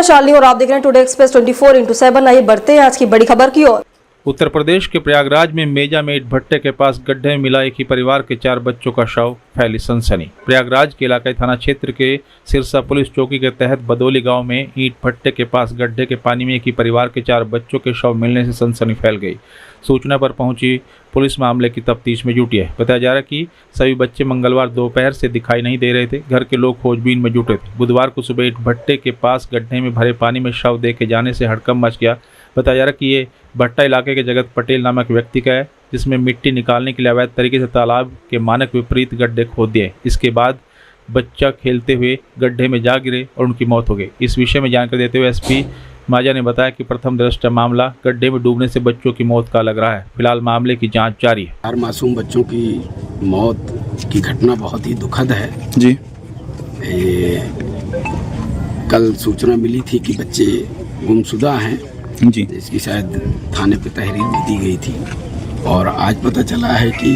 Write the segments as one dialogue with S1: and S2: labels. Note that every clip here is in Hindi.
S1: शालिनी और आप देख रहे हैं टुडे एक्सप्रेस 24/7। आइए बढ़ते हैं आज की बड़ी खबर की ओर।
S2: उत्तर प्रदेश के प्रयागराज में मेजा में ईंट भट्टे के पास गड्ढे में मिला एक ही परिवार के 4 बच्चों का शव, फैली सनसनी। प्रयागराज के इलाकाई थाना क्षेत्र के सिरसा पुलिस चौकी के तहत बदौली गांव में ईंट भट्टे के पास गड्ढे के पानी में एक ही परिवार के 4 बच्चों के शव मिलने से सनसनी फैल गई। सूचना पर पहुंची पुलिस मामले की तफ्तीश में जुटी है। बताया जा रहा है कि सभी बच्चे मंगलवार दोपहर से दिखाई नहीं दे रहे थे। घर के लोग खोजबीन में जुटे थे। बुधवार को सुबह ईंट भट्टे के पास गड्ढे में भरे पानी में शव देखे जाने से हड़कंप मच गया। बताया जा रहा है कि ये भट्टा इलाके के जगत पटेल नामक व्यक्ति का है, जिसमें मिट्टी निकालने के लिए अवैध तरीके से तालाब के मानक विपरीत गड्ढे खोद दिए। इसके बाद बच्चा खेलते हुए गड्ढे में जा गिरे और उनकी मौत हो गई। इस विषय में जानकारी देते हुए एसपी माजा ने बताया कि प्रथम दृष्टया मामला गड्ढे में डूबने से बच्चों की मौत का लग रहा है। फिलहाल मामले की जांच जारी है।
S3: 4 मासूम बच्चों की मौत की घटना बहुत ही दुखद है
S4: जी।
S3: कल सूचना मिली थी कि बच्चे गुमशुदा हैं
S4: जी।
S3: इसकी शायद थाने पे तहरीर भी दी गई थी और आज पता चला है कि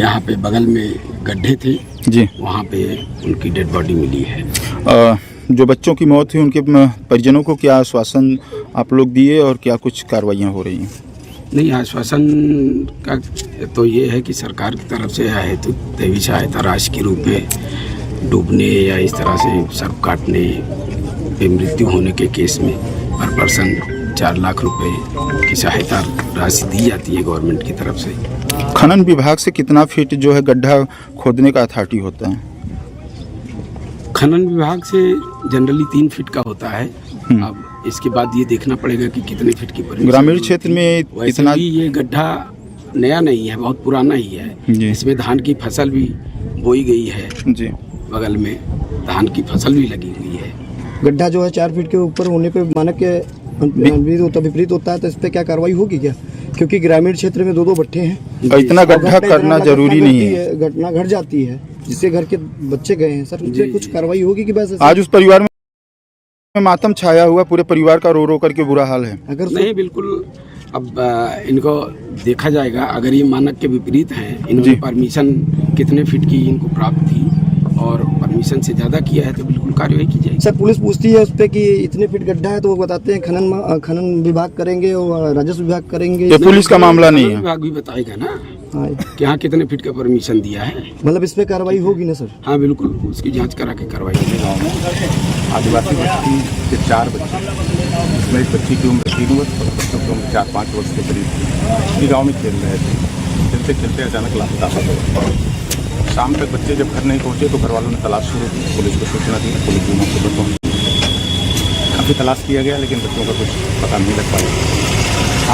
S3: यहाँ पे बगल में गड्ढे थे
S4: जी,
S3: वहाँ पे उनकी डेड बॉडी मिली है।
S4: जो बच्चों की मौत हुई उनके परिजनों को क्या आश्वासन आप लोग दिए और क्या कुछ कार्रवाइयाँ हो रही हैं?
S3: नहीं, आश्वासन का तो ये है कि सरकार की तरफ से हेतु दैवी सहायता राशि के रूप में डूबने या इस तरह से सर्प काटने पे मृत्यु होने के केस में पर पर्सन 4 लाख रुपए की सहायता राशि दी जाती है गवर्नमेंट की तरफ से।
S4: खनन विभाग से कितना फीट जो है गड्ढा खोदने का अथॉरिटी होता है?
S3: खनन विभाग से जनरली 3 फीट का होता है। अब इसके बाद ये देखना पड़ेगा कि कितने फीट की परमिशन।
S4: ग्रामीण क्षेत्र में
S3: इतना ये गड्ढा नया नहीं है, बहुत पुराना ही है। इसमें धान की फसल भी बोई गई है
S4: जी।
S3: बगल में धान की फसल भी लगी हुई है।
S5: गड्ढा जो है 4 फीट के ऊपर होने पे मानक के विपरीत होता है, तो इस पे क्या कार्रवाई होगी क्या? क्योंकि ग्रामीण क्षेत्र में 2-2 भट्टे हैं।
S4: इतना गड्ढा करना जरूरी नहीं है।
S5: घटना घट जाती है जिससे घर के बच्चे गए हैं सर, उससे कुछ कार्रवाई होगी कि बस?
S4: आज उस परिवार में मातम छाया हुआ, पूरे परिवार का रो रो करके बुरा हाल है।
S5: अगर
S3: नहीं, बिल्कुल। अब इनको देखा जाएगा, अगर ये मानक के विपरीत हैं, इन्होंने परमिशन कितने फीट की इनको प्राप्त थी और परमिशन से ज्यादा किया है तो बिल्कुल कार्रवाई की जाएगी।
S5: सर पुलिस पूछती है उस पर कि इतने फीट गड्ढा है तो वो बताते हैं खनन विभाग करेंगे और राजस्व विभाग करेंगे।
S4: ये पुलिस का मामला नहीं है,
S3: विभाग भी बताएगा ना कि हाँ कितने फीट का परमिशन दिया है।
S5: मतलब इस पे कार्रवाई होगी ना सर?
S3: हाँ बिल्कुल, उसकी जांच करा के कार्रवाई की।
S6: गाँव में आदिवासी बस्ती के 4 बच्चे, इसमें एक बच्ची की उम्र 3 वर्ष और बच्चों की उम्र 4-5 वर्ष के करीब इसी गाँव में खेल रहे थे। खेलते खेलते अचानक लापता हो गए। शाम तक बच्चे जब घर नहीं पहुँचे तो घर वालों ने तलाश शुरू की, पुलिस को सूचना दी। पुलिस भी मौके पर पहुँची, काफ़ी तलाश किया गया लेकिन बच्चों का कुछ पता नहीं लग पाया।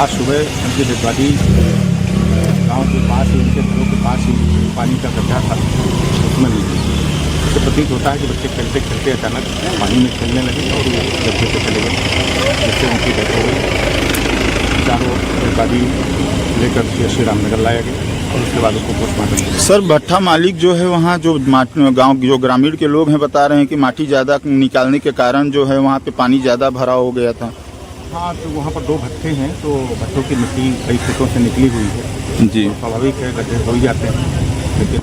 S6: आज सुबह उनकी डेड बॉडी गाँव के पास ही, उनके घरों के पास ही पानी का गड्ढा था, उसमें मिली। इससे प्रतीत होता है कि बच्चे खेलते खेलते अचानक पानी में खेलने लगे और गड्ढे से चले गए, जिससे उनकी डेथ हो गई। चारों डेड बॉडी लेकर श्री रामनगर लाया गया और उसके बाद उसको पोस्टमार्टम।
S4: सर भट्ठा मालिक जो है वहाँ जो गांव जो ग्रामीण के लोग हैं बता रहे हैं कि माटी ज़्यादा निकालने के कारण जो है वहाँ पे पानी ज़्यादा भरा हो गया था।
S6: हाँ, तो वहाँ पर 2 भट्टे हैं, तो भट्टों की मिट्टी कई खेतों से निकली हुई है जी। तो स्वाभाविक है गड्ढे हो ही जाते हैं, लेकिन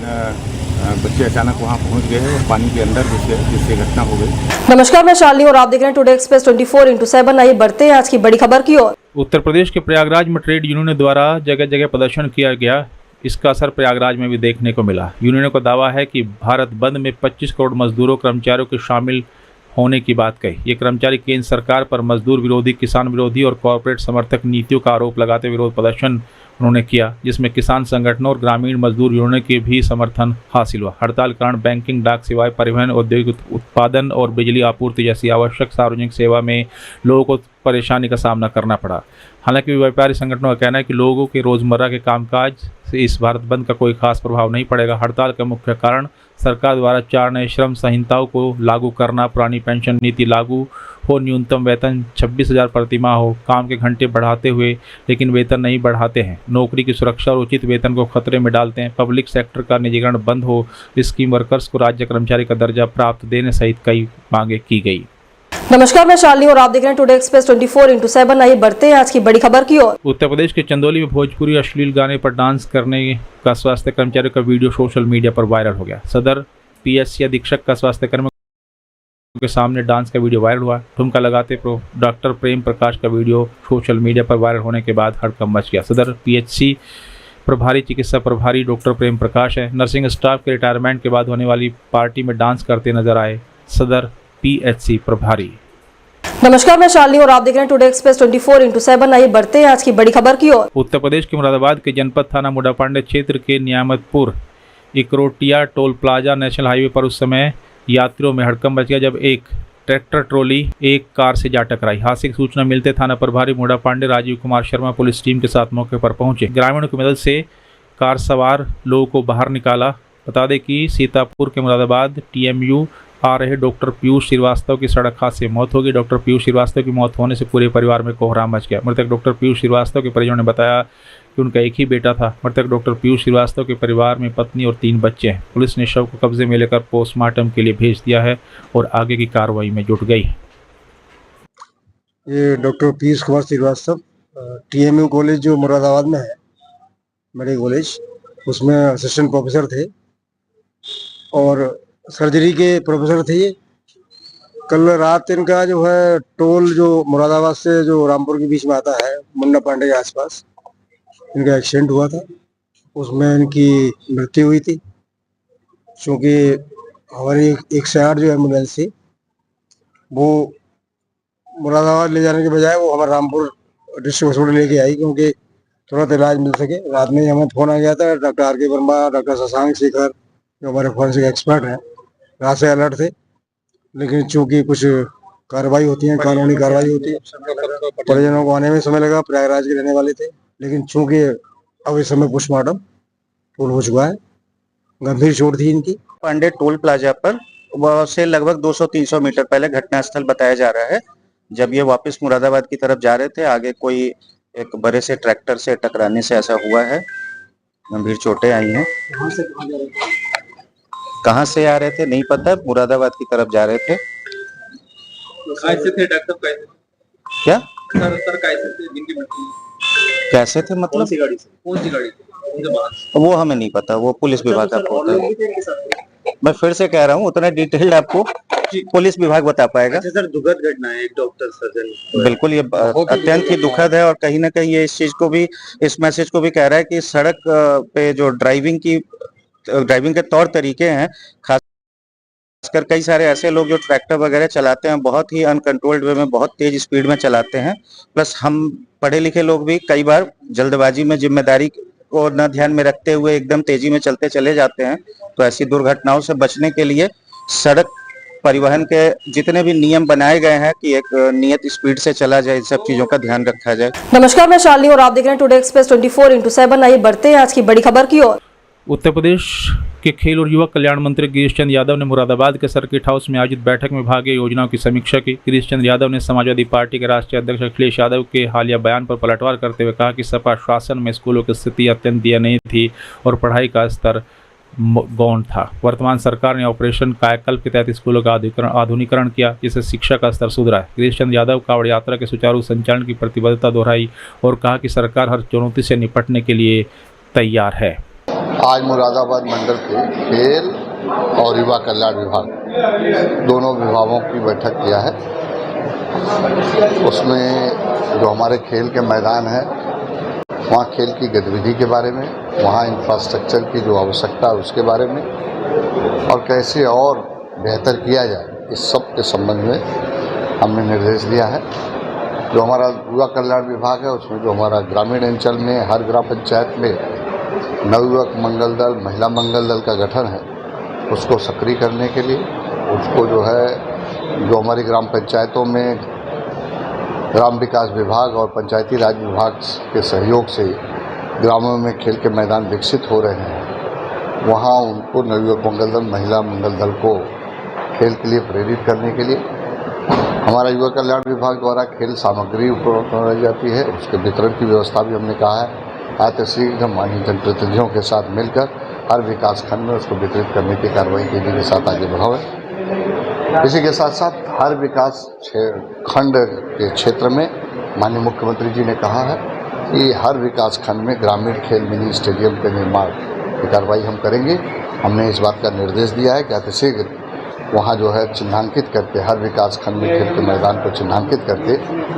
S6: बच्चे अचानक वहाँ पहुँच गए और पानी के अंदर जिससे घटना हो गई।
S1: नमस्कार, मैं शालिनी और आप देख रहे हैं टुडे एक्सप्रेस 24/7। आइए बढ़ते हैं आज की बड़ी खबर की ओर।
S2: उत्तर प्रदेश के प्रयागराज में ट्रेड यूनियनों द्वारा जगह जगह प्रदर्शन किया गया। इसका असर प्रयागराज में भी देखने को मिला। यूनियनों का दावा है कि भारत बंद में 25 करोड़ मजदूरों कर्मचारियों के शामिल होने की बात कही। ये कर्मचारी केंद्र सरकार पर मजदूर विरोधी, किसान विरोधी और कॉरपोरेट समर्थक नीतियों का आरोप लगाते विरोध प्रदर्शन उन्होंने किया, जिसमें किसान संगठनों और ग्रामीण मजदूर यूनियनों के भी समर्थन हासिल हुआ। हड़ताल के कारण बैंकिंग, डाक सेवाएं, परिवहन, औद्योगिक उत्पादन और बिजली आपूर्ति जैसी आवश्यक सार्वजनिक सेवा में लोगों को परेशानी का सामना करना पड़ा। हालांकि व्यापारी संगठनों का कहना है कि लोगों के रोजमर्रा के कामकाज से इस भारत बंद का कोई खास प्रभाव नहीं पड़ेगा। हड़ताल का मुख्य कारण सरकार द्वारा 4 नए श्रम संहिताओं को लागू करना, पुरानी पेंशन नीति लागू हो, न्यूनतम वेतन 26,000 प्रति माह हो, काम के घंटे बढ़ाते हुए लेकिन वेतन नहीं बढ़ाते हैं, नौकरी की सुरक्षा और उचित वेतन को खतरे में डालते हैं, पब्लिक सेक्टर का निजीकरण बंद हो, स्कीम वर्कर्स को राज्य कर्मचारी का दर्जा प्राप्त देने सहित कई मांगे की गई।
S1: नमस्कार, मैं शालिनी और आप देख रहे हैं टुडे एक्सप्रेस 24/7। आइए बढ़ते हैं आज की बड़ी खबर की ओर।
S2: उत्तर प्रदेश के चंदौली में भोजपुरी अश्लील गाने पर डांस करने का स्वास्थ्य कर्मचारियों का वीडियो सोशल मीडिया पर वायरल हो गया। सदर पीएससी अधीक्षक का स्वास्थ्य कर्मी के सामने डांस का वीडियो वायरल हुआ। ठुमका लगाते डॉक्टर प्रेम प्रकाश का वीडियो सोशल मीडिया पर वायरल होने के बाद हड़कंप मच गया। सदर पीएचसी प्रभारी चिकित्सा प्रभारी डॉक्टर प्रेम प्रकाश है। नर्सिंग स्टाफ के रिटायरमेंट के बाद होने वाली पार्टी में डांस करते नजर आए सदर पीएचसी प्रभारी।
S1: नमस्कार, मैं शालिनी और आप देख रहे हैं टुडे एक्सप्रेस 24/7। आइए बढ़ते हैं आज की बड़ी खबर की ओर।
S2: उत्तर प्रदेश के मुरादाबाद के जनपद थाना मुडापांडे क्षेत्र के Niyamatpur Ikrotia toll plaza national highway पर उस समय यात्रियों में हड़कंप मच गया जब एक ट्रैक्टर ट्रॉली एक कार से जा टकराई। हादसे की सूचना मिलते थाना प्रभारी मुडापांडे राजीव कुमार शर्मा पुलिस टीम के साथ मौके पर पहुंचे। ग्रामीणों की मदद से कार सवार लोगों को बाहर निकाला। बता दें कि सीतापुर के मुरादाबाद टीएमयू आ रहे डॉक्टर पीयूष श्रीवास्तव की सड़क हादसे में मौत हो गई। डॉक्टर पीयूष श्रीवास्तव की मौत होने से पूरे परिवार में कोहराम मच गया। मृतक डॉक्टर पीयूष श्रीवास्तव के परिजनों ने बताया कि उनका एक ही बेटा था। मृतक डॉक्टर पीयूष श्रीवास्तव के परिवार में पत्नी और 3 बच्चे हैं। पुलिस ने शव को कब्जे में लेकर पोस्टमार्टम के लिए भेज दिया है और आगे की कार्रवाई में जुट गई।
S7: ये doctor Piyush Kumar Srivastava TMU college जो मुरादाबाद में है, मेडिकल कॉलेज, उसमें असिस्टेंट प्रोफेसर थे और सर्जरी के प्रोफेसर थे। ये कल रात इनका जो है टोल जो मुरादाबाद से जो रामपुर के बीच में आता है मुन्ना पांडे के आसपास, इनका एक्सीडेंट हुआ था। उसमें इनकी मृत्यु हुई थी। क्योंकि हमारी 108 जो एम्बुलेंस थी वो मुरादाबाद ले जाने के बजाय वो हमारे रामपुर डिस्ट्रिक्ट हॉस्पिटल लेके आई, क्योंकि तुरंत इलाज मिल सके। रात में हमें फोन आ गया था। डॉक्टर आर के वर्मा, डॉक्टर शशांक शेखर जो हमारे फॉरेंसिक एक्सपर्ट हैं, रात से अलर्ट थे। लेकिन चूंकि कुछ कार्रवाई होती है, कानूनी कार्रवाई होती है, परिजनों को आने में समय लगा। प्रयागराज के रहने वाले थे, लेकिन चूंकि अब इस समय पोस्टमार्टम पूर्ण हो चुका है। गंभीर चोट थी इनकी।
S8: पांडे टोल प्लाजा पर वह से लगभग 200-300 मीटर पहले घटनास्थल बताया जा रहा है। जब ये वापस मुरादाबाद की तरफ जा रहे थे, आगे कोई एक बड़े से ट्रैक्टर से टकराने से ऐसा हुआ है। गंभीर चोटें आई हैं। कहाँ से आ रहे थे नहीं पता, मुरादाबाद की तरफ जा रहे थे।
S9: कैसे थे डॉक्टर? कैसे
S8: क्या
S9: सर कैसे थे?
S8: कैसे थे मतलब?
S9: कौन सी गाड़ी से?
S8: वो हमें नहीं पता, वो पुलिस विभाग का होता है। मैं फिर से कह रहा हूँ, उतना डिटेल आपको पुलिस विभाग बता पाएगा।
S9: अच्छा सर, दुखद घटना है, एक डॉक्टर सर्जन।
S8: बिल्कुल, ये अत्यंत ही दुखद है और कहीं ना कहीं ये इस चीज को भी, इस मैसेज को भी कह रहा है कि सड़क पे जो ड्राइविंग के तौर तरीके हैं, खासकर कई सारे ऐसे लोग जो ट्रैक्टर वगैरह चलाते हैं, बहुत ही अनकंट्रोल्ड वे में, बहुत तेज स्पीड में चलाते हैं। प्लस हम पढ़े लिखे लोग भी कई बार जल्दबाजी में जिम्मेदारी को न ध्यान में रखते हुए एकदम तेजी में चलते चले जाते हैं। तो ऐसी दुर्घटनाओं से बचने के लिए सड़क परिवहन के जितने भी नियम बनाए गए हैं कि एक नियत स्पीड से चला जाए, इन सब चीजों का ध्यान रखा जाए।
S1: नमस्कार, मैं शालिनी और आप देख रहे हैं टुडे एक्सप्रेस 24/7। आइए बढ़ते हैं आज की बड़ी खबर की ओर।
S2: उत्तर प्रदेश के खेल और युवा कल्याण मंत्री गिरीश चंद्र यादव ने मुरादाबाद के सर्किट हाउस में आयोजित बैठक में भाग योजनाओं की समीक्षा की। गिरीश चंद्र यादव ने समाजवादी पार्टी के राष्ट्रीय अध्यक्ष अखिलेश यादव के हालिया बयान पर पलटवार करते हुए कहा कि सपा शासन में स्कूलों की स्थिति अत्यंत दयनीय थी और पढ़ाई का स्तर गौण था। वर्तमान सरकार ने ऑपरेशन कायाकल्प के तहत स्कूलों का आधुनिकीकरण किया, जिससे शिक्षा का स्तर सुधरा है। गिरीश चंद्र यादव कांवड़ यात्रा के सुचारू संचालन की प्रतिबद्धता दोहराई और कहा कि सरकार हर चुनौती से निपटने के लिए तैयार है।
S10: आज मुरादाबाद मंडल के खेल और युवा कल्याण विभाग दोनों विभागों की बैठक किया है। उसमें जो हमारे खेल के मैदान है, वहाँ खेल की गतिविधि के बारे में, वहाँ इंफ्रास्ट्रक्चर की जो आवश्यकता है उसके बारे में, और कैसे और बेहतर किया जाए, इस सब के संबंध में हमने निर्देश दिया है। जो हमारा युवा कल्याण विभाग है, उसमें जो हमारा ग्रामीण अंचल में हर ग्राम पंचायत में नवयुवक मंगल दल, महिला मंगल दल का गठन है, उसको सक्रिय करने के लिए, उसको जो है जो हमारी ग्राम पंचायतों में ग्राम विकास विभाग और पंचायती राज विभाग के सहयोग से ग्रामों में खेल के मैदान विकसित हो रहे हैं, वहाँ उनको नवयुवक मंगल दल, महिला मंगल दल को खेल के लिए प्रेरित करने के लिए हमारा युवा कल्याण विभाग द्वारा खेल सामग्री उपलब्ध कराई जाती है। उसके वितरण की व्यवस्था भी हमने कहा है शीघ्र माननीय जनप्रतिनिधियों के साथ मिलकर हर विकास खंड में उसको वितरित करने की कार्रवाई तेजी के साथ आगे बढ़ाएं। इसी के साथ साथ हर विकास खंड के क्षेत्र में माननीय मुख्यमंत्री जी ने कहा है कि हर विकास खंड में ग्रामीण खेल मिनी स्टेडियम के निर्माण की कार्रवाई हम करेंगे। हमने इस बात का निर्देश दिया है कि अतिशीघ्र वहाँ जो है चिन्हांकित करके हर विकास खंड में खेल के मैदान को चिन्हांकित करके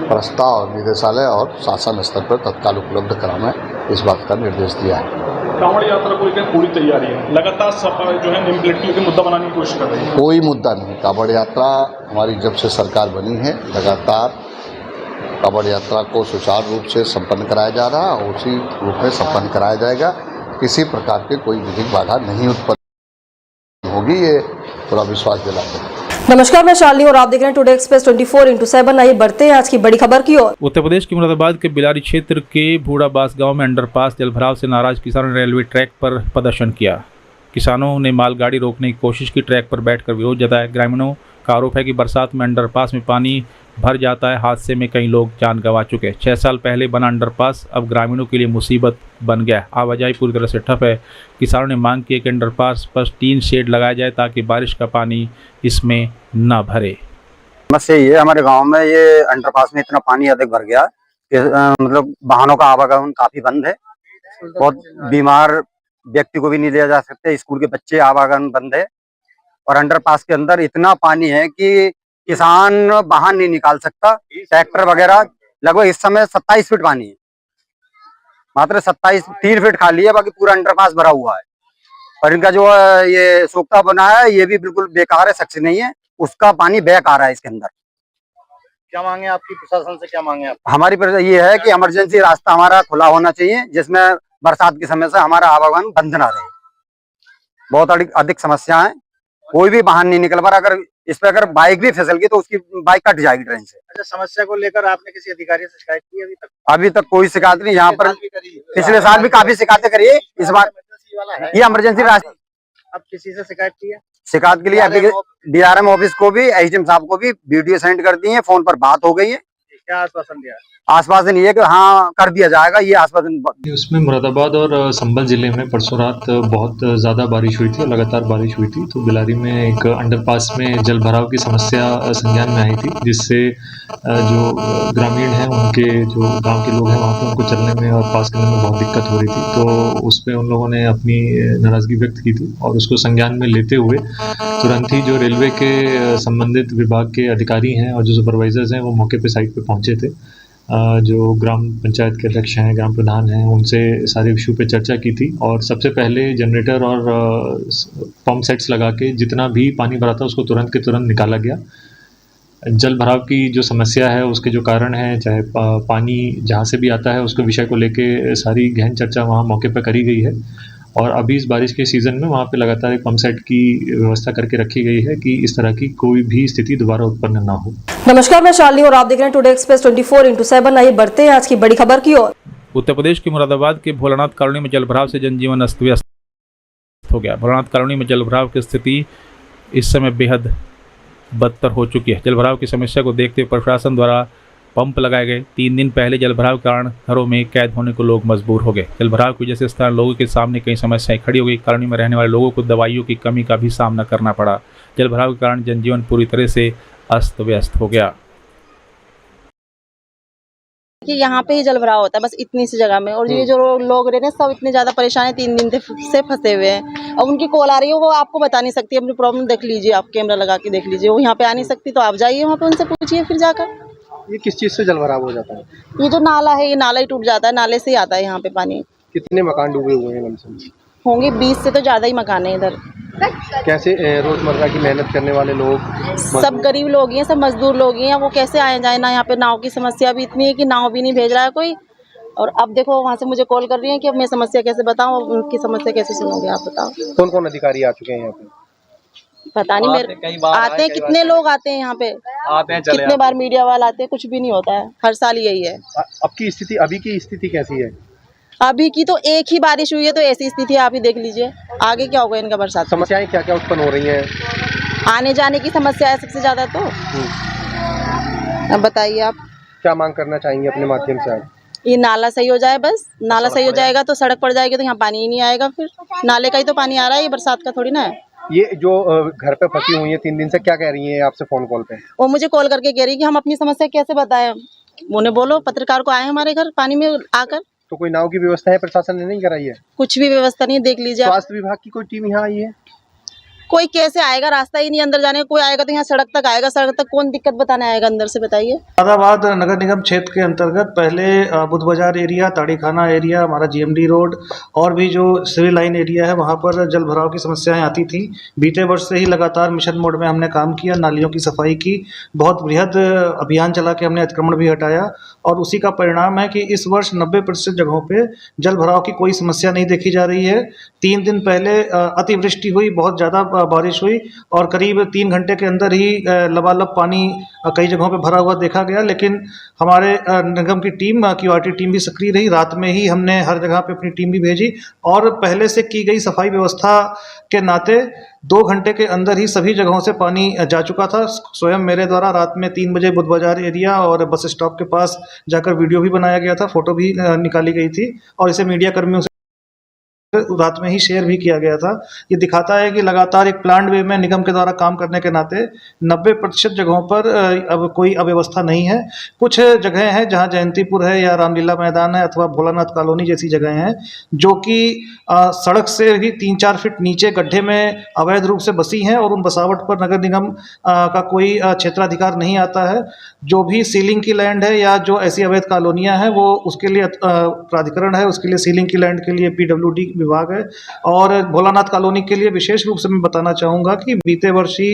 S10: प्रस्ताव निदेशालय और शासन स्तर पर तत्काल उपलब्ध कराना इस बात का निर्देश दिया है।
S11: कांवड़ यात्रा को लेकर पूरी तैयारी है, लगातार सपा जो है नेम प्लेट के मुद्दा बनाने की कोशिश कर रही है।
S10: कोई मुद्दा नहीं। कांवड़ यात्रा हमारी जब से सरकार बनी है लगातार कांवड़ यात्रा को सुचारू रूप से संपन्न कराया जा रहा है और उसी रूप में संपन्न कराया जाएगा। किसी प्रकार के कोई विधिक बाधा नहीं उत्पन्न होगी, ये पूरा विश्वास दिलाते हैं।
S1: नमस्कार, मैं शालिनी और आप देख रहे हैं टुडे एक्सप्रेस 24/7। आइए बढ़ते हैं आज की बड़ी खबर की ओर।
S2: उत्तर प्रदेश के मुरादाबाद के बिलारी क्षेत्र के भूड़ाबास गांव में अंडरपास जलभराव से नाराज किसानों ने रेलवे ट्रैक पर प्रदर्शन किया। किसानों ने मालगाड़ी रोकने की कोशिश की, ट्रैक पर बैठकर विरोध जताया। ग्रामीणों का आरोप है कि बरसात में अंडरपास में पानी भर जाता है, हादसे में कई लोग जान गंवा चुके। 6 साल पहले बना अंडरपास अब ग्रामीणों के लिए मुसीबत बन गया। आवाजाही पूरी तरह से ठप है। किसानों ने मांग की है कि अंडरपास पर टीन शेड लगाया जाए ताकि बारिश का पानी इसमें न भरे।
S12: समस्या ये हमारे गांव में ये अंडरपास में इतना पानी अधिक भर गया कि मतलब वाहनों का आवागमन काफी बंद है। बहुत बीमार व्यक्ति को भी नहीं ले जा सकते, स्कूल के बच्चे आवागमन बंद है। और अंडरपास के अंदर इतना पानी है कि किसान बाहर नहीं निकाल सकता, ट्रैक्टर वगैरह। लगभग इस समय 27 फीट पानी है, मात्र 3 फीट खाली है, बाकी पूरा अंडरपास भरा हुआ है। और इनका जो ये सोखता बना है ये भी बिल्कुल बेकार है, सक्सेस नहीं है, उसका पानी बैक आ रहा है इसके अंदर।
S9: क्या मांगे आपकी प्रशासन से, क्या मांगे आप?
S12: हमारी ये है कि इमरजेंसी रास्ता हमारा खुला होना चाहिए, जिसमें बरसात के समय से हमारा आवागमन बंद ना रहे। बहुत अधिक समस्या है, कोई भी बाहर नहीं निकल पा रहा। अगर इस पे अगर बाइक भी फिसल गई तो उसकी बाइक कट जाएगी ट्रेन से।
S9: अच्छा, समस्या को लेकर आपने किसी अधिकारी से शिकायत की अभी तक?
S12: अभी तक कोई शिकायत नहीं। यहाँ पर पिछले साल भी काफी शिकायतें करी है, इस बार ये इमरजेंसी रास्ता।
S9: अब किसी से शिकायत की है?
S12: शिकायत के लिए DRM ऑफिस को भी, SDM साहब को भी वीडियो सेंड कर दी है, फोन पर बात हो गई है।
S9: क्या आश्वासन दिया?
S12: आश्वासन ये है कि हाँ कर दिया जाएगा, ये आश्वासन।
S13: उसमें मुरादाबाद और संभल जिले में परसों रात बहुत ज़्यादा बारिश हुई थी, लगातार बारिश हुई थी। तो बिलारी में एक अंडरपास में जल भराव की समस्या संज्ञान में आई थी, जिससे जो ग्रामीण हैं उनके जो गांव के लोग हैं वहाँ पे उनको चलने में और पास करने में बहुत दिक्कत हो रही थी। तो उस पर उन लोगों ने अपनी नाराज़गी व्यक्त की थी और उसको संज्ञान में लेते हुए तुरंत ही जो रेलवे के संबंधित विभाग के अधिकारी हैं और जो सुपरवाइजर्स हैं वो मौके पर साइट पर पहुँचे थे। जो ग्राम पंचायत के अध्यक्ष हैं, ग्राम प्रधान हैं, उनसे सारे इशू पे चर्चा की थी। और सबसे पहले जनरेटर और पंप सेट्स लगा के जितना भी पानी भरा था उसको तुरंत के तुरंत निकाला गया। जल भराव की जो समस्या है उसके जो कारण है, चाहे पानी जहाँ से भी आता है उसके विषय को लेके सारी गहन चर्चा वहाँ मौके पर करी गई है। और अभी इस बारिश के सीज़न में वहाँ पे लगातार एक पंप सेट की व्यवस्था करके रखी गई है कि इस तरह की कोई भी स्थिति दोबारा उत्पन्न ना हो।
S1: नमस्कार, मैं शालिनी और आप देख रहे हैं टुडे एक्सप्रेस 24/7। आइए बढ़ते हैं आज की बड़ी खबर की ओर।
S2: उत्तर प्रदेश के मुरादाबाद के भोलानाथ कॉलोनी में जलभराव से जनजीवन अस्त व्यस्त हो गया। भोलानाथ कॉलोनी में जलभराव की स्थिति इस समय बेहद बदतर हो चुकी है। जलभराव की समस्या को देखते हुए प्रशासन द्वारा पंप लगाए गए। 3 दिन पहले जलभराव के कारण घरों में कैद होने को लोग मजबूर हो गए। जलभराव की वजह से स्थानीय लोगों के सामने कई समस्याएं खड़ी हो गई। कॉलोनी में रहने वाले लोगों को दवाइयों की कमी का भी सामना करना पड़ा। जलभराव के कारण जनजीवन पूरी तरह से अस्त व्यस्त हो गया।
S14: कि यहाँ पे ही जलभराव होता है बस इतनी सी जगह में, और ये जो लोग रहे हैं सब इतने ज्यादा परेशान है, 3 दिन से फंसे हुए हैं। अब उनकी कॉल आ रही है, वो आपको बता नहीं सकती अपनी प्रॉब्लम। देख लीजिए, आप कैमरा लगा के देख लीजिए, वो यहाँ पे आ नहीं सकती, तो आप जाइए वहाँ पे उनसे पूछिए फिर जाकर।
S9: ये किस चीज से जलभराव हो जाता है?
S14: ये जो नाला है, ये नाला ही टूट जाता है, नाले से ही आता है यहाँ पे पानी।
S9: कितने मकान डूबे हुए हैं लमसम?
S14: होंगे 20 से तो ज्यादा ही मकान है इधर।
S9: कैसे रोजमर्रा की मेहनत करने वाले लोग?
S14: सब गरीब लोग हैं, सब मजदूर लोग हैं, वो कैसे आए जाए ना। यहाँ पे नाव की समस्या भी इतनी है कि नाव भी नहीं भेज रहा है कोई। और अब देखो वहाँ से मुझे कॉल कर रही है कि अब मैं समस्या कैसे बताऊँ, उनकी समस्या कैसे सुनोगे आप बताओ।
S9: कौन कौन अधिकारी आ चुके हैं यहाँ पे?
S14: पता नहीं, मेरे आते हैं कितने लोग आते हैं यहाँ पे, कितने बार मीडिया वाले आते हैं, कुछ भी नहीं होता है। हर साल यही है।
S9: अब की स्थिति, अभी की स्थिति कैसी है?
S14: अभी की तो एक ही बारिश हुई है तो ऐसी स्थिति है, आप ही देख लीजिए आगे क्या होगा इनका बरसात।
S9: समस्याएं क्या क्या उत्पन्न हो रही हैं?
S14: आने जाने की समस्या है सबसे ज्यादा। तो अब बताइए आप
S9: क्या मांग करना चाहेंगे अपने माध्यम से? आप
S14: ये नाला सही हो जाए, बस नाला सही हो जाएगा तो सड़क पड़ जाएगी तो यहाँ पानी ही नहीं आएगा। फिर नाले का ही तो पानी आ रहा है, ये बरसात का थोड़ी ना है।
S9: ये जो घर पे फंसी हुई है 3 दिन से, क्या कह रही हैं आपसे फोन कॉल पे?
S14: वो मुझे कॉल करके कह रही कि हम अपनी समस्या कैसे बताएं। उन्हें बोलो पत्रकार को आए हमारे घर पानी में आकर।
S9: तो कोई नाव की व्यवस्था है प्रशासन ने नहीं कराई है?
S14: कुछ भी व्यवस्था नहीं, देख लीजिए।
S9: स्वास्थ्य विभाग की कोई टीम यहाँ आई है?
S14: कोई कैसे आएगा, रास्ता ही नहीं अंदर जाने का। कोई आएगा तो यहाँ सड़क तक आएगा, सड़क तक कौन दिक्कत बताने आएगा अंदर से, बताइए।
S15: मुरादाबाद नगर निगम क्षेत्र के अंतर्गत पहले बुद्ध बाजार एरिया, ताड़ीखाना एरिया, हमारा जीएमडी रोड और भी जो सिविल लाइन एरिया है वहाँ पर जल भराव की समस्याएं आती थी। बीते वर्ष से ही लगातार मिशन मोड में हमने काम किया, नालियों की सफाई की, बहुत बृहद अभियान चला के हमने अतिक्रमण भी हटाया और उसी का परिणाम है कि इस वर्ष 90% जगहों पे जल भराव की कोई समस्या नहीं देखी जा रही है। 3 दिन पहले अतिवृष्टि हुई, बहुत ज़्यादा बारिश हुई और करीब 3 घंटे के अंदर ही लबालब पानी कई जगहों पे भरा हुआ देखा गया, लेकिन हमारे निगम की टीम, क्यूआरटी टीम भी सक्रिय रही। रात में ही हमने हर जगह पे अपनी टीम भी भेजी और पहले से की गई सफाई व्यवस्था के नाते 2 घंटे के अंदर ही सभी जगहों से पानी जा चुका था। स्वयं मेरे द्वारा रात में 3 बजे बुद्ध बाजार एरिया और बस स्टॉप के पास जाकर वीडियो भी बनाया गया था, फोटो भी निकाली गई थी और इसे मीडिया कर्मियों से रात में ही शेयर भी किया गया था। ये दिखाता है कि लगातार एक प्लान्ड वे में निगम के द्वारा काम करने के नाते 90% जगहों पर अब कोई अव्यवस्था नहीं है। कुछ जगह हैं जहां जयंतीपुर है या रामलीला मैदान है अथवा भोलानाथ कॉलोनी जैसी जगह हैं जो कि सड़क से भी 3-4 फीट नीचे गड्ढे में अवैध रूप से बसी हैं और उन बसावट पर नगर निगम का कोई क्षेत्राधिकार नहीं आता है। जो भी सीलिंग की लैंड है या जो ऐसी अवैध कॉलोनियाँ हैं वो उसके लिए प्राधिकरण है, उसके लिए सीलिंग की लैंड के लिए PWD विभाग है। और भोलानाथ कॉलोनी के लिए विशेष रूप से मैं बताना चाहूँगा कि बीते वर्ष ही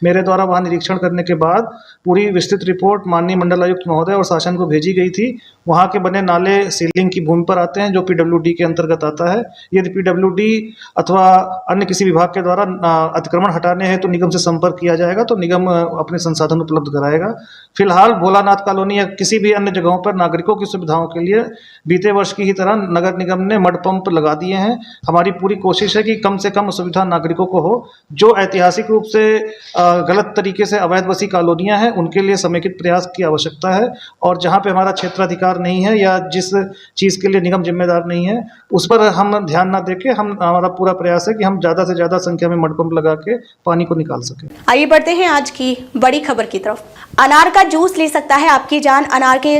S15: मेरे द्वारा वहाँ निरीक्षण करने के बाद पूरी विस्तृत रिपोर्ट माननीय मंडलायुक्त महोदय और शासन को भेजी गई थी। वहाँ के बने नाले सीलिंग की भूमि पर आते हैं जो PWD के अंतर्गत आता है। यदि PWD अथवा अन्य किसी विभाग के द्वारा अतिक्रमण हटाने हैं तो निगम से संपर्क किया जाएगा, तो निगम अपने संसाधन उपलब्ध कराएगा। फिलहाल भोलानाथ कॉलोनी या किसी भी अन्य जगहों पर नागरिकों की सुविधाओं के लिए बीते वर्ष की ही तरह नगर निगम ने मड पंप लगा दिए हैं। हमारी पूरी कोशिश है कि कम से कम सुविधा नागरिकों को हो। जो ऐतिहासिक रूप से गलत तरीके से अवैध बसी कॉलोनियां हैं उनके लिए समेकित प्रयास की आवश्यकता है और जहां पे हमारा क्षेत्राधिकार नहीं है या जिस चीज़ के लिए निगम जिम्मेदार नहीं है उस पर हम ध्यान ना देके हमारा पूरा प्रयास है कि हम ज़्यादा से ज़्यादा संख्या में मड पंप लगा के पानी को निकाल सकें।
S16: आइए बढ़ते हैं आज की बड़ी खबर की तरफ। अनार का जूस ले सकता है आपकी जान। अनार के